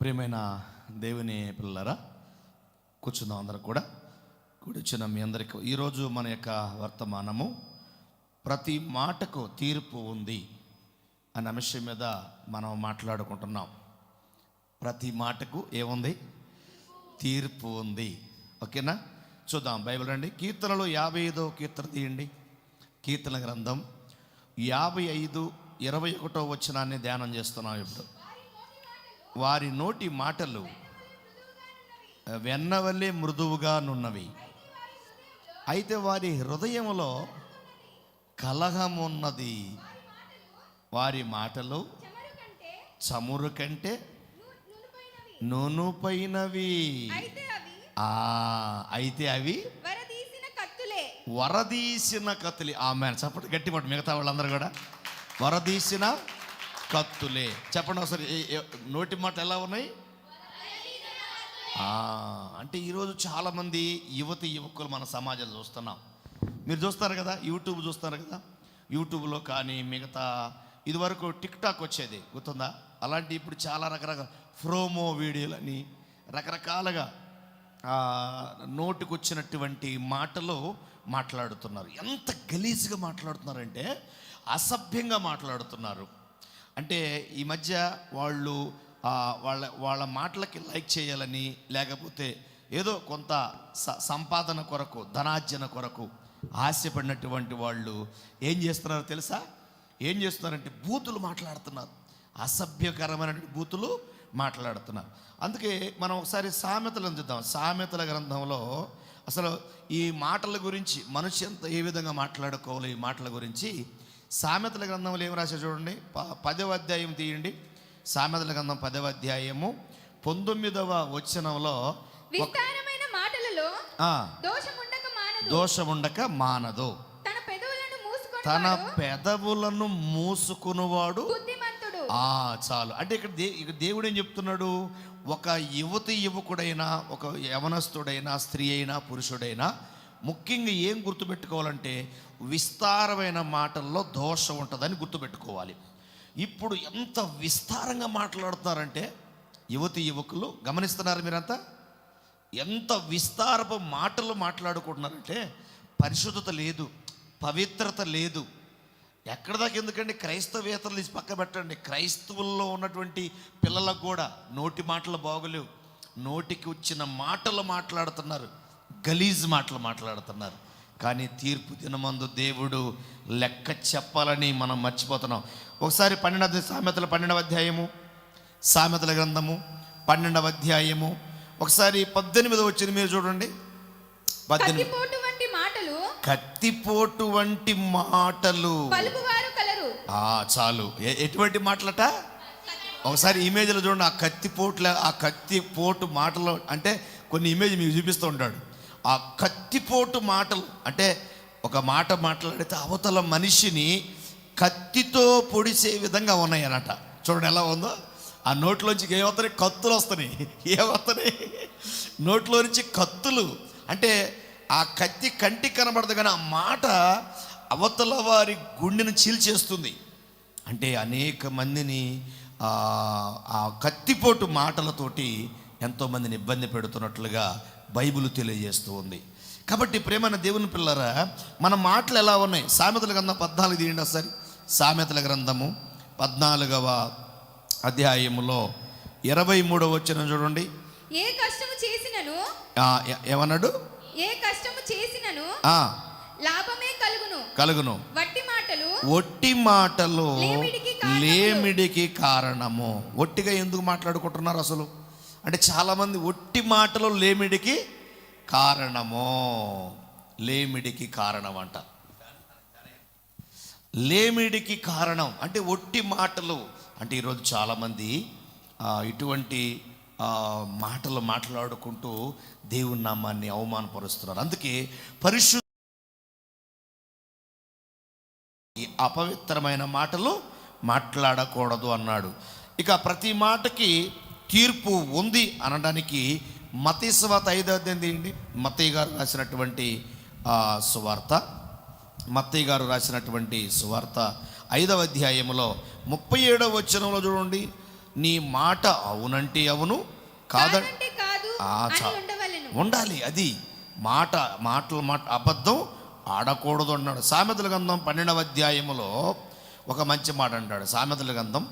ప్రియమైన దేవుని పిల్లరా, కూర్చుందాం. అందరూ కూడా కూర్చున్న మీ అందరికీ ఈరోజు మన యొక్క వర్తమానము ప్రతి మాటకు తీర్పు ఉంది అనే అంశం మీద మనం మాట్లాడుకుంటున్నాం. ప్రతి మాటకు ఏముంది? తీర్పు ఉంది. ఓకేనా? చూద్దాం. బైబిల్ రండి. కీర్తనలు 55వ కీర్తన తీయండి. కీర్తన గ్రంథం 55:21 వచనాన్ని ధ్యానం చేస్తున్నాం. ఇప్పుడు వారి నోటి మాటలు వెన్నవల్లే మృదువుగా నున్నవి, అయితే వారి హృదయంలో కలహమున్నది. వారి మాటలు చమురు కంటే నూనెపైనవి, అయితే అవి వరదీసిన కత్తులే. ఆమెన్. చెప్పండి గట్టి మాట. మిగతా వాళ్ళందరూ కూడా వరదీసిన కత్తులే. చెప్పండి ఒకసారి. నోటి మాట ఎలా ఉన్నాయి? అంటే ఈరోజు చాలామంది యువకులు మన సమాజంలో చూస్తున్నాం. మీరు చూస్తారు కదా, యూట్యూబ్ చూస్తారు కదా. యూట్యూబ్లో కానీ మిగతా ఇదివరకు టిక్ టాక్ వచ్చేది, గుర్తుందా? అలాంటి ఇప్పుడు చాలా రకరకాల ప్రోమో వీడియోలని రకరకాలుగా నోటికి వచ్చినటువంటి మాటలు మాట్లాడుతున్నారు. ఎంత గలీజ్గా మాట్లాడుతున్నారంటే అసభ్యంగా మాట్లాడుతున్నారు. అంటే ఈ మధ్య వాళ్ళు వాళ్ళ మాటలకి లైక్ చేయాలని, లేకపోతే ఏదో కొంత సంపాదన కొరకు, ధనార్జన కొరకు ఆశపడినటువంటి వాళ్ళు ఏం చేస్తున్నారో తెలుసా? ఏం చేస్తున్నారంటే బూతులు మాట్లాడుతున్నారు. అసభ్యకరమైనటువంటి బూతులు మాట్లాడుతున్నారు. అందుకే మనం ఒకసారి సామెతలను చూద్దాం. సామెతల గ్రంథంలో అసలు ఈ మాటల గురించి మనిషి ఎంత ఏ విధంగా మాట్లాడుకోవాలి, ఈ మాటల గురించి సామెతల గ్రంథంలో ఏం రాశారు చూడండి. 10వ అధ్యాయం తీయండి. సామెతల గ్రంథం 10వ అధ్యాయము 19వ వచనంలో విస్తారమైన మాటలలో దోషముండక మానదు, తన పెదవులను మూసుకునివాడు చాలు. అంటే ఇక్కడ దేవుడు ఏం చెప్తున్నాడు? ఒక యువకుడైనా, ఒక యవనస్తుడైనా, స్త్రీ అయినా, పురుషుడైనా ముఖ్యంగా ఏం గుర్తుపెట్టుకోవాలంటే విస్తారమైన మాటల్లో దోషం ఉంటుందని గుర్తుపెట్టుకోవాలి. ఇప్పుడు ఎంత విస్తారంగా మాట్లాడుతున్నారంటే యువకులు గమనిస్తున్నారు మీరంతా? ఎంత విస్తారపు మాటలు మాట్లాడుకుంటున్నారంటే పరిశుద్ధత లేదు, పవిత్రత లేదు. ఎక్కడ దాకా ఎందుకండి? క్రైస్తవేతలు తీసి పక్క పెట్టండి. క్రైస్తవుల్లో ఉన్నటువంటి పిల్లలకు కూడా నోటి మాటలు బాగోలేవు. నోటికి వచ్చిన మాటలు మాట్లాడుతున్నారు, గలీజ్ మాటలు మాట్లాడుతున్నారు. కానీ తీర్పు దినమందు దేవుడు లెక్క చెప్పాలని మనం మర్చిపోతున్నాం. ఒకసారి సామెతల 12వ అధ్యాయము, సామెతల గ్రంథము 12వ అధ్యాయము ఒకసారి 18వ వచనం మీరు చూడండి. 18. కత్తిపోటు వంటి మాటలు చాలు. ఎటువంటి మాటలట? ఒకసారి ఇమేజ్లో చూడండి. ఆ కత్తిపోటు మాటలు అంటే కొన్ని ఇమేజ్ మీకు చూపిస్తూ ఉంటాడు. ఆ కత్తిపోటు మాటలు అంటే ఒక మాట మాట్లాడితే అవతల మనిషిని కత్తితో పొడిసే విధంగా ఉన్నాయి అన్నట. చూడండి ఎలా ఉందో. ఆ నోట్లోంచి ఏమవుతున్నాయి? కత్తులు వస్తున్నాయి. ఏమవుతున్నాయి? నోట్లో నుంచి కత్తులు. అంటే ఆ కత్తి కంటికి కనబడదు, కానీ ఆ మాట అవతల వారి గుండెను చీల్చేస్తుంది. అంటే అనేక మందిని ఆ కత్తిపోటు మాటలతోటి ఎంతోమందిని ఇబ్బంది పెడుతున్నట్లుగా బైబిల్ తెలియజేస్తూ ఉంది. కాబట్టి ప్రేమైన దేవుని పిల్లరా, మన మాటలు ఎలా ఉన్నాయి? సామెతల గ్రంథం 14 తీయండి ఒకసారి. సామెతల గ్రంథము 14వ అధ్యాయములో 23వ వచనం చూడండి. ఏ కష్టము చేసినను ఏమన్నాడు? ఏ కష్టము చేసినను లాభమే కలుగును. ఒట్టి మాటలు లేమిడికి కారణము. ఒట్టిగా ఎందుకు మాట్లాడుకుంటున్నారు అసలు అంటే చాలామంది ఒట్టి మాటలు లేమిడికి కారణము. లేమిడికి కారణం అంట. లేమిడికి కారణం అంటే ఒట్టి మాటలు. అంటే ఈరోజు చాలామంది ఇటువంటి మాటలు మాట్లాడుకుంటూ దేవుని నామాన్ని అవమానపరుస్తున్నారు. అందుకే పరిశుద్ధ అపవిత్రమైన మాటలు మాట్లాడకూడదు అన్నాడు. ఇక ప్రతి మాటకి తీర్పు ఉంది అనడానికి మత్తయి సువార్త 5వ అధ్యాయం తీయండి. మత్తయి గారు రాసినటువంటి సువార్త 5వ అధ్యాయంలో 37వ వచనంలో చూడండి. నీ మాట అవునంటే అవును, కాదంటే కాదంటే కాదు అని ఉండవలెను. ఉండాలి. అది మాట అబద్ధం ఆడకూడదు అన్నాడు. సామెతల గ్రంథం 12వ అధ్యాయములో ఒక మంచి మాట అంటాడు. సామెతల గ్రంథం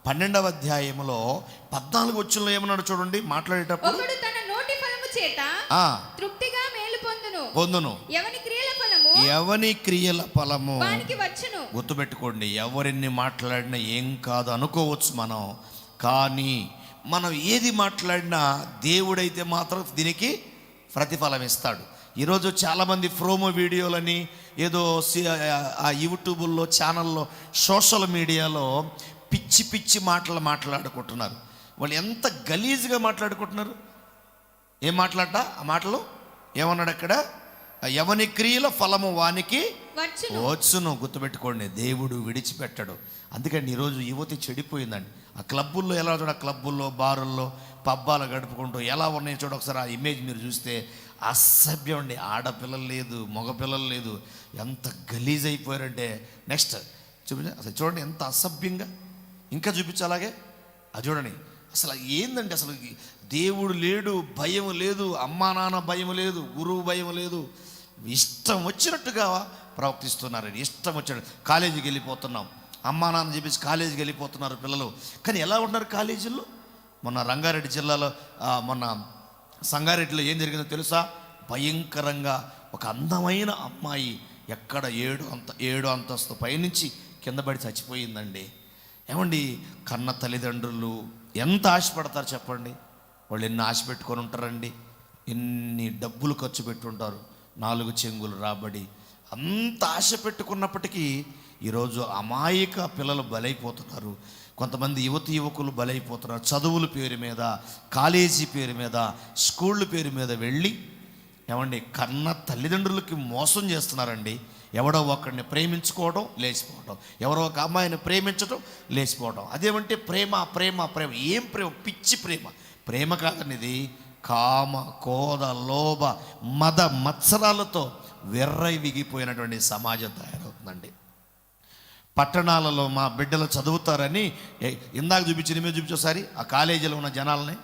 12వ అధ్యాయములో 14 వచనంలో ఏమన్నాడు చూడండి. మాట్లాడేటప్పుడు ఒకడు తన నోటి ఫలము చేత తృప్తిగా మేలు పొందును. ఎవని క్రియల ఫలము వానికి వచ్చును. గుర్తుపెట్టుకోండి, ఎవరిని మాట్లాడినా ఏం కాదు అనుకోవచ్చు మనం, కానీ మనం ఏది మాట్లాడినా దేవుడైతే మాత్రం దీనికి ప్రతిఫలం ఇస్తాడు. ఈరోజు చాలామంది ప్రోమో వీడియోలని ఏదో ఆ యూట్యూబుల్లో, ఛానల్లో, సోషల్ మీడియాలో పిచ్చి పిచ్చి మాట్లాడుకుంటున్నారు. వాళ్ళు ఎంత గలీజ్గా మాట్లాడుకుంటున్నారు. ఏం మాట్లాడట ఆ మాటలు ఏమన్నాడు అక్కడ? ఎవని క్రియల ఫలము వానికి వచ్చును. గుర్తుపెట్టుకోండి, దేవుడు విడిచిపెట్టడు. అందుకని ఈరోజు యువతి చెడిపోయిందండి. ఆ క్లబ్బుల్లో ఎలా చూడ, క్లబ్బుల్లో, బారుల్లో, పబ్బాలు గడుపుకుంటూ ఎలా ఉన్నాయి చూడ. ఒకసారి ఆ ఇమేజ్ మీరు చూస్తే అసభ్యం అండి. ఆడపిల్లలు లేదు, మగపిల్లలు లేదు, ఎంత గలీజ్ అయిపోయారంటే. నెక్స్ట్ అసలు చూడండి ఎంత అసభ్యంగా. ఇంకా చూపించాలాగే అది చూడండి. అసలు ఏందండి, అసలు దేవుడు లేడు, భయం లేదు, అమ్మా నాన్న భయం లేదు, గురువు భయం లేదు, ఇష్టం వచ్చినట్టుగా ప్రవర్తిస్తున్నారండి. ఇష్టం వచ్చినట్టు కాలేజీకి వెళ్ళిపోతున్నాం, అమ్మా నాన్న చెప్పేసి కాలేజీకి వెళ్ళిపోతున్నారు పిల్లలు. కానీ ఎలా ఉన్నారు కాలేజీల్లో? మొన్న రంగారెడ్డి జిల్లాలో మొన్న సంగారెడ్డిలో ఏం జరిగిందో తెలుసా? భయంకరంగా ఒక అందమైన అమ్మాయి ఎక్కడ 7 అంతస్తు పైనుంచి కింద పడి చచ్చిపోయిందండి. ఏమండి, కన్న తల్లిదండ్రులు ఎంత ఆశపడతారు చెప్పండి. వాళ్ళు ఎన్ని ఆశ పెట్టుకొని ఉంటారండి, ఎన్ని డబ్బులు ఖర్చు పెట్టుంటారు, 4 చెంగులు రాబడి. అంత ఆశ పెట్టుకున్నప్పటికీ ఈరోజు అమాయక పిల్లలు బలైపోతున్నారు. కొంతమంది యువకులు బలైపోతున్నారు. చదువుల పేరు మీద, కాలేజీ పేరు మీద, స్కూళ్ళ పేరు మీద వెళ్ళి ఏమండి కన్న తల్లిదండ్రులకి మోసం చేస్తున్నారండి. ఎవడో ఒకరిని ప్రేమించుకోవడం, లేచిపోవడం, ఎవరో ఒక అమ్మాయిని ప్రేమించడం, లేచిపోవడం. అదేమంటే ప్రేమ ప్రేమ ప్రేమ. ఏం ప్రేమ? పిచ్చి ప్రేమ. ప్రేమ కాదనిది కామ, కోద, లోభ, మద మత్సరాలతో విర్రవిగిపోయినటువంటి సమాజం తయారవుతుందండి. పట్టణాలలో మా బిడ్డలు చదువుతారని ఇందాక చూపించోసారి ఆ కాలేజీలో ఉన్న జనాలని.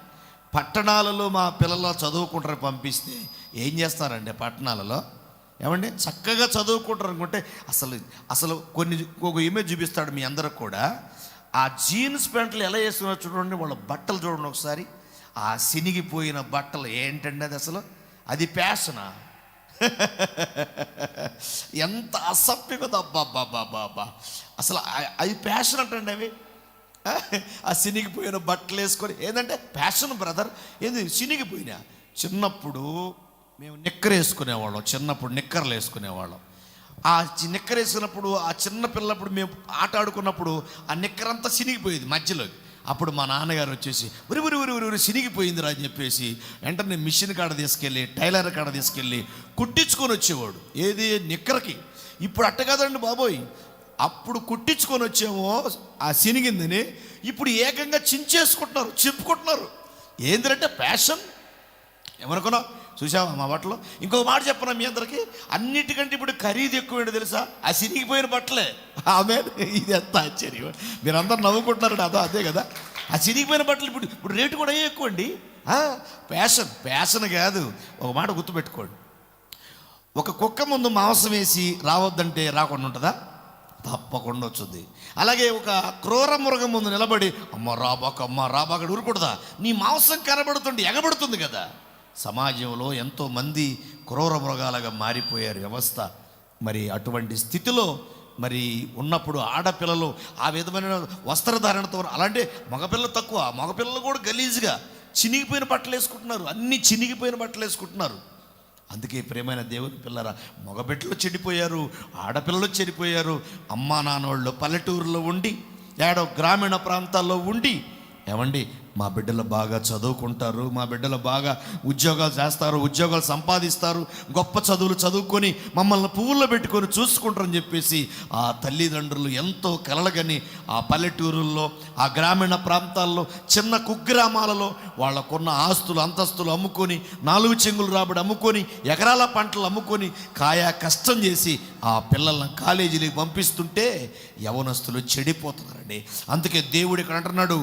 పట్టణాలలో మా పిల్లలు చదువుకుంటారు పంపిస్తే ఏం చేస్తారండి పట్టణాలలో? ఏమండి చక్కగా చదువుకుంటారు అనుకుంటే అసలు ఒక ఇమేజ్ చూపిస్తాడు మీ అందరికి కూడా. ఆ జీన్స్ ప్యాంట్లు ఎలా వేస్తున్నారు చూడండి, వాళ్ళ బట్టలు చూడండి ఒకసారి. ఆ సినిగిపోయిన బట్టలు ఏంటండి అది? అసలు అది ఫ్యాషనా? ఎంత అసభ్యత! అబ్బాబ్బాబ్బా, అసలు అది ఫ్యాషన్ అంటండి. అవి ఆ సినిగిపోయిన బట్టలు వేసుకొని ఏంటంటే ఫ్యాషన్ బ్రదర్. ఏంది సినిగిపోయినా? చిన్నప్పుడు మేము నిక్కర్ వేసుకునేవాళ్ళం, చిన్నప్పుడు నిక్కర్లు వేసుకునేవాళ్ళం. ఆ నిక్కర్ వేసుకున్నప్పుడు ఆ చిన్న పిల్లప్పుడు మేము ఆట ఆడుకున్నప్పుడు ఆ నిక్కర్ అంతా సినిగిపోయేది మధ్యలోకి. అప్పుడు మా నాన్నగారు వచ్చేసి ఉరి సినిగిపోయిందిరా అని చెప్పేసి వెంటనే మిషన్ కాడ తీసుకెళ్ళి, టైలర్ కాడ తీసుకెళ్ళి కుట్టించుకొని వచ్చేవాడు. ఏది? నిక్కర్కి. ఇప్పుడు అట్ట కదండి బాబోయ్. అప్పుడు కుట్టించుకొని వచ్చేమో ఆ సినిగిందని, ఇప్పుడు ఏకంగా చించేసుకుంటున్నారు, చెప్పుకుంటున్నారు. ఏంటంటే ఫ్యాషన్. ఏమనుకున్నావు? చూసావా మా బట్టలు? ఇంకొక మాట చెప్పనా మీ అందరికీ, అన్నిటికంటే ఇప్పుడు ఖరీదు ఎక్కువ తెలుసా? ఆ సినిగిపోయిన బట్టలే. ఆమె ఇది ఎంత ఆశ్చర్యం! మీరు అందరు నవ్వుకుంటున్నారు. అదే కదా, ఆ సినిగిపోయిన బట్టలు ఇప్పుడు రేటు కూడా ఎక్కువ అండి. ఫ్యాషన్ కాదు. ఒక మాట గుర్తుపెట్టుకోండి, ఒక కుక్క ముందు మాంసం వేసి రావద్దంటే రాకుండా ఉంటుందా? తప్పకుండా వచ్చింది. అలాగే ఒక క్రూర మృగం ముందు నిలబడి అమ్మ రాబాక ఊరుకూడదా? నీ మాంసం కనబడుతుంటే ఎగబడుతుంది కదా. సమాజంలో ఎంతోమంది క్రూర మృగాలుగా మారిపోయారు వ్యవస్థ. మరి అటువంటి స్థితిలో మరి ఉన్నప్పుడు ఆడపిల్లలు ఆ విధమైన వస్త్రధారణతో, అలాంటి మగపిల్లలు తక్కువ, మగపిల్లలు కూడా గలీజ్గా చినిగిపోయిన బట్టలు వేసుకుంటున్నారు. అన్ని చినిగిపోయిన బట్టలు వేసుకుంటున్నారు. అందుకే ప్రేమైన దేవుని పిల్లరా, మగబిడ్డలు చెడిపోయారు, ఆడపిల్లలు చెడిపోయారు. అమ్మా నాన్నోళ్ళు పల్లెటూరులో ఉండి, గ్రామీణ ప్రాంతాల్లో ఉండి ఏమండి మా బిడ్డలు బాగా చదువుకుంటారు, మా బిడ్డలు బాగా ఉద్యోగాలు చేస్తారు, ఉద్యోగాలు సంపాదిస్తారు, గొప్ప చదువులు చదువుకొని మమ్మల్ని పువ్వుల్లో పెట్టుకొని చూసుకుంటారని చెప్పేసి ఆ తల్లిదండ్రులు ఎంతో కలలుగని ఆ పల్లెటూరుల్లో, ఆ గ్రామీణ ప్రాంతాల్లో, చిన్న కుగ్రామాలలో వాళ్ళకున్న ఆస్తులు అంతస్తులు అమ్ముకొని, 4 చెంగులు రాబడి అమ్ముకొని, ఎకరాల పంటలు అమ్ముకొని, కాయా కష్టం చేసి ఆ పిల్లల్ని కాలేజీలకు పంపిస్తుంటే యవనస్తులు చెడిపోతున్నారండి. అందుకే దేవుడు ఇక్కడ అంటున్నాడు,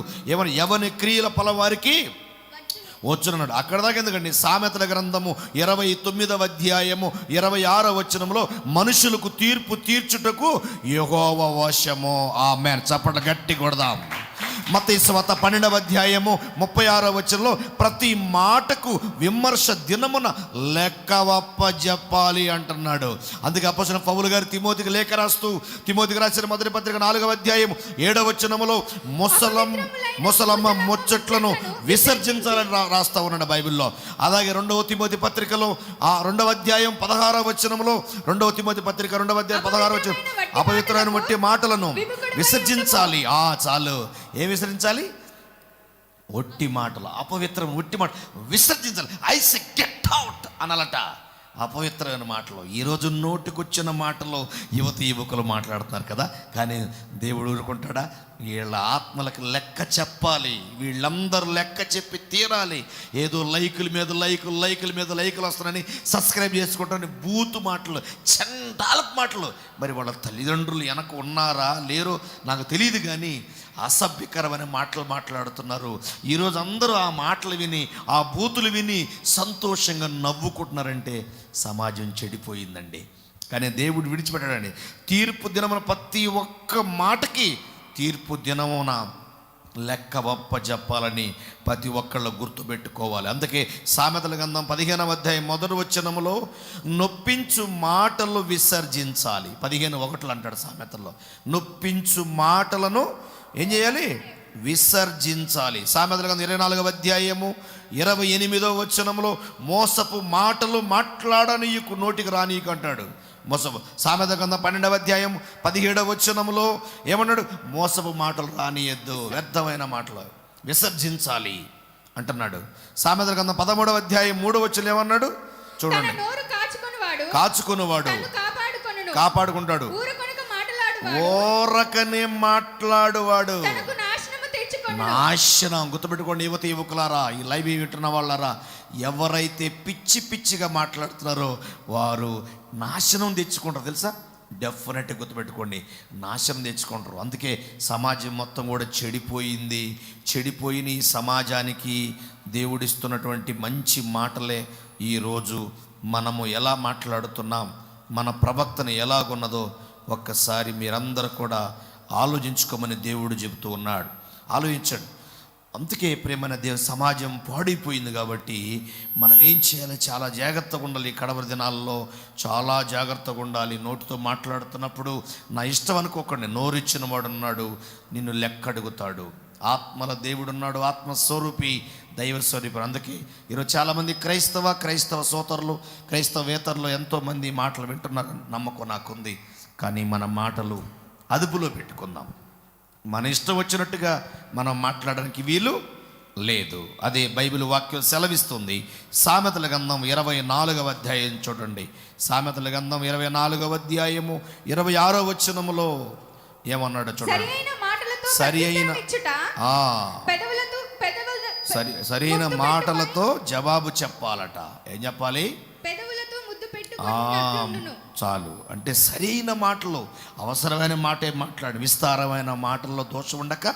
యవని క్రియల ఫలం వారికి వచ్చునన్నాడు. అక్కడ దాకా ఎందుకండి, సామెతల గ్రంథము 29వ అధ్యాయము 26వ వచనంలో మనుషులకు తీర్పు తీర్చుటకు యెహోవా వశము. ఆమేన్. చప్పట్లు గట్టి కొడదాం. మత్తయి సువార్త 12వ అధ్యాయము 36వ వచనంలో ప్రతి మాటకు విమర్శ దినమున లెక్కవప్ప చెప్పాలి అంటున్నాడు. అందుకే అపోస్తలుడైన పౌలు గారు తిమోతికి లేఖ రాస్తూ, తిమోతికి రాసిన మొదటి పత్రిక 4వ అధ్యాయం 7వ వచనములో ముసలమ్మ ముచ్చట్లను విసర్జించాలని రాస్తా ఉన్నాడు బైబిల్లో. అలాగే 2వ తిమోతి పత్రికలో 2వ అధ్యాయం 16వ వచనంలో, 2వ తిమోతి పత్రిక 2వ అధ్యాయం 16వ వచనం, అపవిత్రమైన వట్టి మాటలను విసర్జించాలి. చాలు. ఏం విసరించాలి? ఒట్టి మాటలు, అపవిత్రం ఒట్టి మాట విసర్జించాలి. ఐ సే గెట్ అవుట్ అనాలట అపవిత్రమైన మాటలు. ఈరోజు నోటికొచ్చిన మాటలు యువకులు మాట్లాడుతున్నారు కదా, కానీ దేవుడు ఊరుకుంటాడా? వీళ్ళ ఆత్మలకు లెక్క చెప్పాలి. వీళ్ళందరూ లెక్క చెప్పి తీరాలి. ఏదో లైకుల మీద లైకులు వస్తున్నాయని సబ్స్క్రైబ్ చేసుకుంటారని బూతు మాటలు, చండాలపు మాటలు. మరి వాళ్ళ తల్లిదండ్రులు వెనక ఉన్నారా లేరో నాకు తెలియదు, కానీ అసభ్యకరమైన మాటలు మాట్లాడుతున్నారు. ఈరోజు అందరూ ఆ మాటలు విని, ఆ బూతులు విని సంతోషంగా నవ్వుకుంటున్నారంటే సమాజం చెడిపోయిందండి. కానీ దేవుడు విడిచిపెట్టాడండి. తీర్పు దినమున ప్రతి ఒక్క మాటకి తీర్పు దినమున లెక్క వప్ప చెప్పాలని ప్రతి ఒక్కళ్ళు గుర్తుపెట్టుకోవాలి. అందుకే సామెతల గ్రంథం 15వ అధ్యాయం 1వ వచనములో నొప్పించు మాటలు విసర్జించాలి. 15:1 అంటాడు సామెతల్లో. నొప్పించు మాటలను ఏం చేయాలి? విసర్జించాలి. సామెతల గ్రంథం 24వ అధ్యాయము 28వ వచనంలో మోసపు మాటలు మాట్లాడనీయకు, నోటికి రానీయకు అంటాడు. మోసపు. సామెతల గ్రంథం 12వ అధ్యాయం 17వ వచనంలో ఏమన్నాడు? మోసపు మాటలు రానియద్దు, వ్యర్థమైన మాటలు విసర్జించాలి అంటున్నాడు. సామెతల గ్రంథం 13వ అధ్యాయం 3వ వచనం ఏమన్నాడు చూడండి. కాచుకునేవాడు కాపాడుకుంటాడు, ఓరకనే మాట్లాడువాడు నాశనం. గుర్తుపెట్టుకోండి యువకులారా, ఈ లైవ్ వింటున్న వాళ్ళారా, ఎవరైతే పిచ్చిగా మాట్లాడుతున్నారో వారు నాశనం తెచ్చుకుంటారు. తెలుసా? డెఫినెట్గా గుర్తుపెట్టుకోండి, నాశనం తెచ్చుకుంటారు. అందుకే సమాజం మొత్తం కూడా చెడిపోయిన ఈ సమాజానికి దేవుడిస్తున్నటువంటి మంచి మాటలే ఈరోజు మనము ఎలా మాట్లాడుతున్నాం, మన ప్రవక్తన ఎలాగున్నదో ఒక్కసారి మీరందరూ కూడా ఆలోచించుకోమని దేవుడు చెబుతూ ఉన్నాడు. ఆలోచించండి. అందుకే ప్రేమైన దేవుని సమాజం పాడైపోయింది కాబట్టి మనం ఏం చేయాలి? చాలా జాగ్రత్తగా ఉండాలి. కడవరి దినాల్లో చాలా జాగ్రత్తగా ఉండాలి. నోటితో మాట్లాడుతున్నప్పుడు నా ఇష్టం అనుకోకండి. నోరిచ్చిన వాడు ఉన్నాడు, నిన్ను లెక్క అడుగుతాడు. ఆత్మల దేవుడు ఉన్నాడు, ఆత్మస్వరూపి, దైవస్వరూపి. అందుకే ఈరోజు చాలామంది క్రైస్తవ సోదరులు, క్రైస్తవేతరులు ఎంతోమంది మాటలు వింటున్నారు, నమ్మకం నాకుంది. కానీ మన మాటలు అదుపులో పెట్టుకుందాం. మన ఇష్టం వచ్చినట్టుగా మనం మాట్లాడడానికి వీలు లేదు. అదే బైబిల్ వాక్యం సెలవిస్తుంది. సామెతల గ్రంథం 24వ అధ్యాయం చూడండి. సామెతల గ్రంథం 24వ అధ్యాయము 26వ వచనములో ఏమన్నాడు చూడండి. సరైన మాటలతో జవాబు చెప్పాలట. ఏం చెప్పాలి? చాలు. అంటే సరైన మాటలు, అవసరమైన మాటే మాట్లాడు. విస్తారమైన మాటల్లో దోషం ఉండక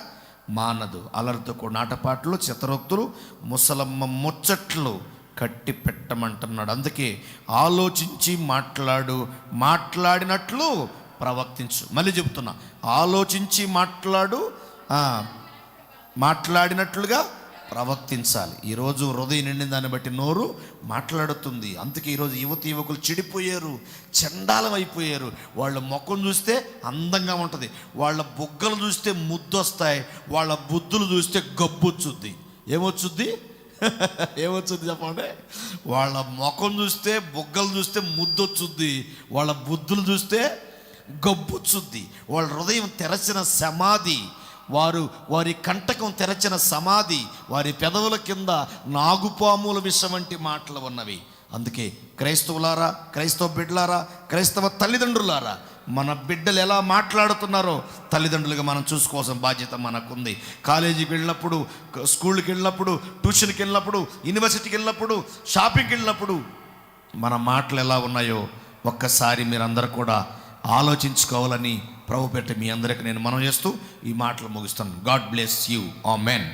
మానదు. అలరితో నాటపాటలు, చిత్రోక్తులు, ముసలమ్మ ముచ్చట్లు కట్టి పెట్టమంటున్నాడు. అందుకే ఆలోచించి మాట్లాడినట్లు ప్రవర్తించు. మళ్ళీ చెబుతున్నా, ఆలోచించి మాట్లాడినట్లుగా ప్రవర్తించాలి. ఈరోజు హృదయం నిండిన దాన్ని బట్టి నోరు మాట్లాడుతుంది. అందుకే ఈరోజు యువకులు చెడిపోయారు, చండాలం అయిపోయారు. వాళ్ళ ముఖం చూస్తే అందంగా ఉంటుంది, వాళ్ళ బుగ్గలు చూస్తే ముద్దొస్తాయి, వాళ్ళ బుద్ధులు చూస్తే గబ్బొచ్చుద్ది. ఏమొచ్చుద్ది చెప్పండి. వాళ్ళ ముఖం చూస్తే, బుగ్గలు చూస్తే ముద్దొచ్చుద్ది, వాళ్ళ బుద్ధులు చూస్తే గబ్బొచ్చుద్ది. వాళ్ళ హృదయం తెరచిన సమాధి, వారి కంటకం తెరచిన సమాధి, వారి పెదవుల కింద నాగుపాముల విషం వంటి మాటలు ఉన్నవి. అందుకే క్రైస్తవులారా, క్రైస్తవ బిడ్డలారా, క్రైస్తవ తల్లిదండ్రులారా, మన బిడ్డలు ఎలా మాట్లాడుతున్నారో తల్లిదండ్రులుగా మనం చూసుకోవాల్సిన బాధ్యత మనకుంది. కాలేజీకి వెళ్ళినప్పుడు, స్కూల్కి వెళ్ళినప్పుడు, ట్యూషన్కి వెళ్ళినప్పుడు, యూనివర్సిటీకి వెళ్ళినప్పుడు, షాపింగ్కి వెళ్ళినప్పుడు మన మాటలు ఎలా ఉన్నాయో ఒక్కసారి మీరందరూ కూడా ఆలోచించుకోవాలని ప్రభు పెట్టి మీ అందరికీ నేను మనవి చేస్తూ ఈ మాటలు ముగిస్తాను. God bless you. ఆమెన్.